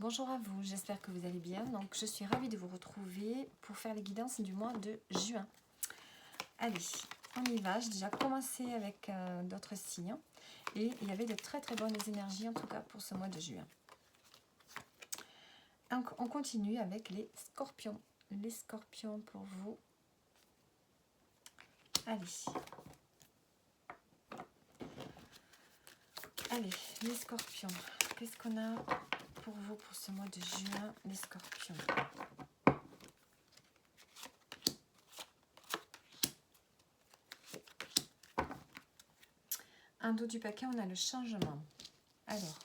Bonjour à vous, j'espère que vous allez bien. Donc, je suis ravie de vous retrouver pour faire les guidances du mois de juin. Allez, on y va. J'ai déjà commencé avec d'autres signes et il y avait de très très bonnes énergies en tout cas pour ce mois de juin. Donc, on continue avec les scorpions. Les scorpions pour vous. Allez, les scorpions. Qu'est-ce qu'on a pour vous pour ce mois de juin, les scorpions? En dos du paquet, on a le changement. Alors,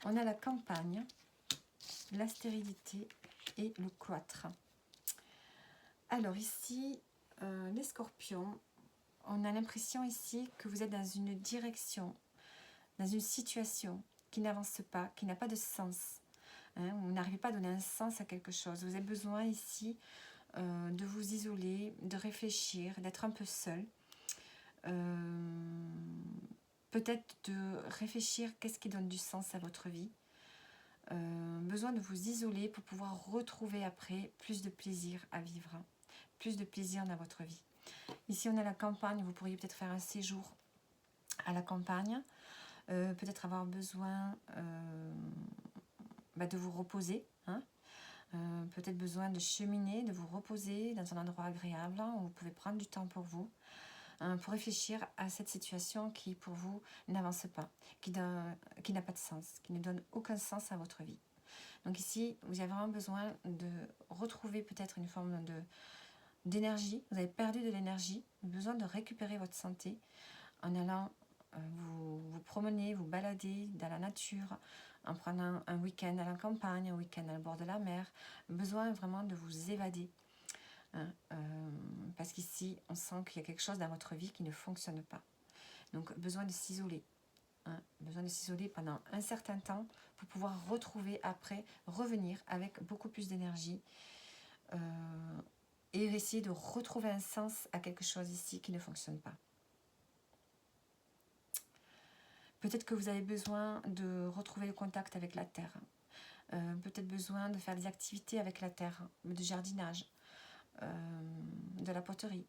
on a la campagne, la stérilité et le cloître. Alors ici, les scorpions, on a l'impression ici que vous êtes dans une direction, dans une situation qui n'avance pas, qui n'a pas de sens. Vous n'arrivez pas à donner un sens à quelque chose. Vous avez besoin ici de vous isoler, de réfléchir, d'être un peu seul. Peut-être de réfléchir qu'est-ce qui donne du sens à votre vie. Besoin de vous isoler pour pouvoir retrouver après plus de plaisir à vivre, plus de plaisir dans votre vie. Ici on a la campagne, vous pourriez peut-être faire un séjour à la campagne, peut-être avoir besoin de vous reposer, peut-être besoin de cheminer, de vous reposer dans un endroit agréable où vous pouvez prendre du temps pour vous, pour réfléchir à cette situation qui pour vous n'avance pas, qui n'a pas de sens, qui ne donne aucun sens à votre vie. Donc ici, vous avez vraiment besoin de retrouver peut-être une forme d'énergie. Vous avez perdu de l'énergie, besoin de récupérer votre santé en allant vous promener, vous balader dans la nature, en prenant un week-end à la campagne, un week-end à bord de la mer. Besoin vraiment de vous évader. Parce qu'ici, on sent qu'il y a quelque chose dans votre vie qui ne fonctionne pas. Donc, besoin de s'isoler. Besoin de s'isoler pendant un certain temps pour pouvoir retrouver après, revenir avec beaucoup plus d'énergie et essayer de retrouver un sens à quelque chose ici qui ne fonctionne pas. Peut-être que vous avez besoin de retrouver le contact avec la terre. Peut-être besoin de faire des activités avec la terre, de jardinage, de la poterie,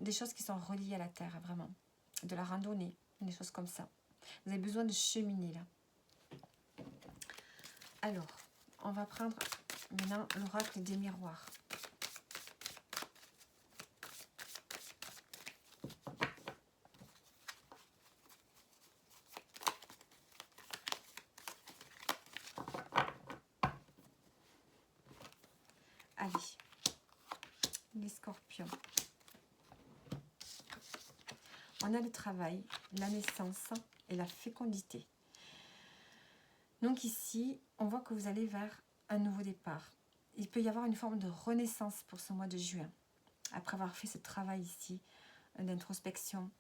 des choses qui sont reliées à la terre, vraiment. De la randonnée, des choses comme ça. Vous avez besoin de cheminer là. Alors, on va prendre maintenant l'oracle des miroirs. Allez, les scorpions. On a le travail, la naissance et la fécondité. Donc ici, on voit que vous allez vers un nouveau départ. Il peut y avoir une forme de renaissance pour ce mois de juin. Après avoir fait ce travail ici d'introspection,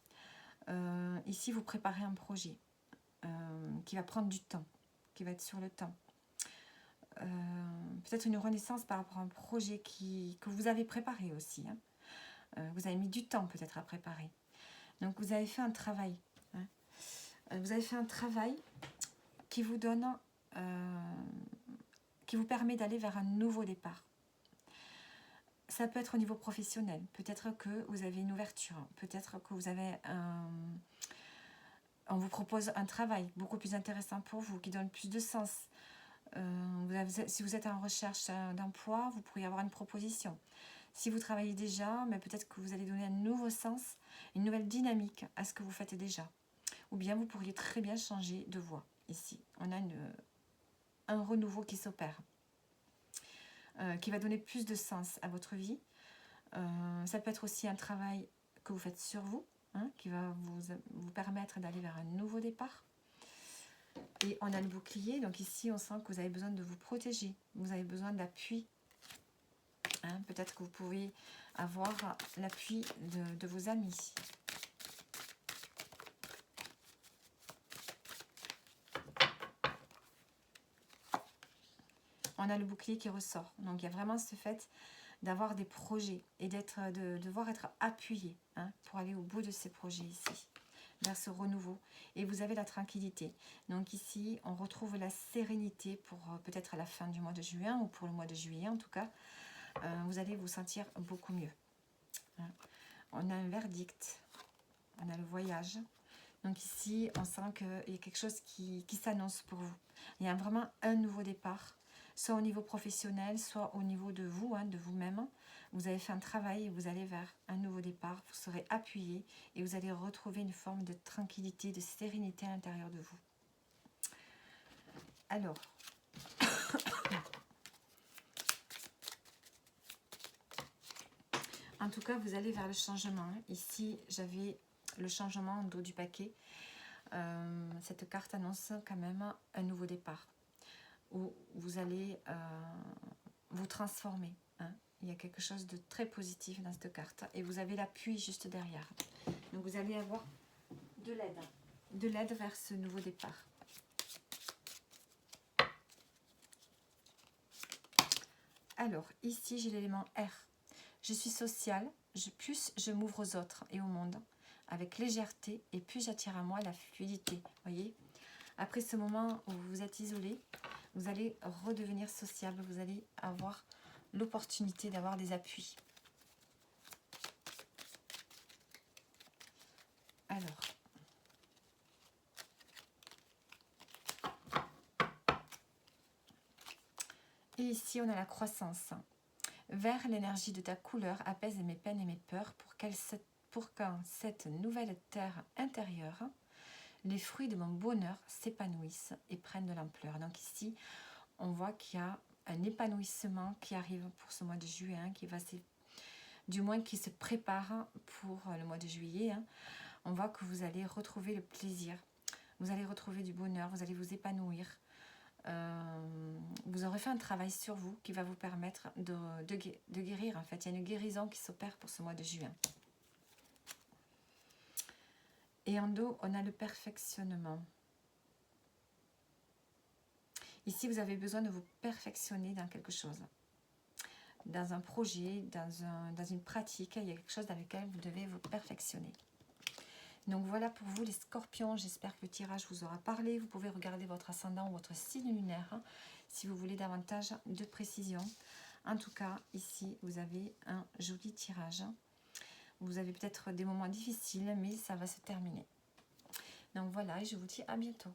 ici vous préparez un projet qui va prendre du temps, qui va être sur le temps. Peut-être une renaissance par rapport à un projet que vous avez préparé aussi. Vous avez mis du temps peut-être à préparer. Donc vous avez fait un travail. Vous avez fait un travail qui vous donne, qui vous permet d'aller vers un nouveau départ. Ça peut être au niveau professionnel. Peut-être que vous avez une ouverture. Peut-être que vous avez on vous propose un travail beaucoup plus intéressant pour vous, qui donne plus de sens. Si vous êtes en recherche d'emploi, vous pourriez avoir une proposition. Si vous travaillez déjà, mais peut-être que vous allez donner un nouveau sens, une nouvelle dynamique à ce que vous faites déjà. Ou bien vous pourriez très bien changer de voie. Ici, on a un renouveau qui s'opère, qui va donner plus de sens à votre vie. Ça peut être aussi un travail que vous faites sur vous, qui va vous permettre d'aller vers un nouveau départ. Et on a le bouclier, donc ici on sent que vous avez besoin de vous protéger, vous avez besoin d'appui. Peut-être que vous pouvez avoir l'appui de vos amis. On a le bouclier qui ressort, donc il y a vraiment ce fait d'avoir des projets et de devoir être appuyé pour aller au bout de ces projets ici. vers ce renouveau. Et vous avez la tranquillité. Donc ici, on retrouve la sérénité pour peut-être à la fin du mois de juin ou pour le mois de juillet en tout cas. Vous allez vous sentir beaucoup mieux. Hein. On a un verdict. On a le voyage. Donc ici, on sent qu'il y a quelque chose qui s'annonce pour vous. Il y a vraiment un nouveau départ, soit au niveau professionnel, soit au niveau de vous, de vous-même. Vous avez fait un travail et vous allez vers un nouveau départ. Vous serez appuyé et vous allez retrouver une forme de tranquillité, de sérénité à l'intérieur de vous. Alors, en tout cas, vous allez vers le changement. Ici, j'avais le changement en dos du paquet. Cette carte annonce quand même un nouveau départ où vous allez vous transformer. Il y a quelque chose de très positif dans cette carte et vous avez l'appui juste derrière. Donc vous allez avoir de l'aide vers ce nouveau départ. Alors ici j'ai l'élément R. Je suis sociale, plus je m'ouvre aux autres et au monde avec légèreté et plus j'attire à moi la fluidité. Voyez, après ce moment où vous êtes isolé, vous allez redevenir sociable, vous allez avoir l'opportunité d'avoir des appuis. Alors, et ici on a la croissance. Vers l'énergie de ta couleur apaise mes peines et mes peurs pour qu'en cette nouvelle terre intérieure, les fruits de mon bonheur s'épanouissent et prennent de l'ampleur. Donc ici, on voit qu'il y a un épanouissement qui arrive pour ce mois de juin, du moins qui se prépare pour le mois de juillet. On voit que vous allez retrouver le plaisir, vous allez retrouver du bonheur, vous allez vous épanouir. Vous aurez fait un travail sur vous qui va vous permettre de guérir. En fait, il y a une guérison qui s'opère pour ce mois de juin. Et en dos, on a le perfectionnement. Ici, vous avez besoin de vous perfectionner dans quelque chose. Dans un projet, dans une pratique, il y a quelque chose dans lequel vous devez vous perfectionner. Donc voilà pour vous les scorpions, j'espère que le tirage vous aura parlé. Vous pouvez regarder votre ascendant ou votre signe lunaire si vous voulez davantage de précision. En tout cas, ici, vous avez un joli tirage. Vous avez peut-être des moments difficiles, mais ça va se terminer. Donc voilà, et je vous dis à bientôt.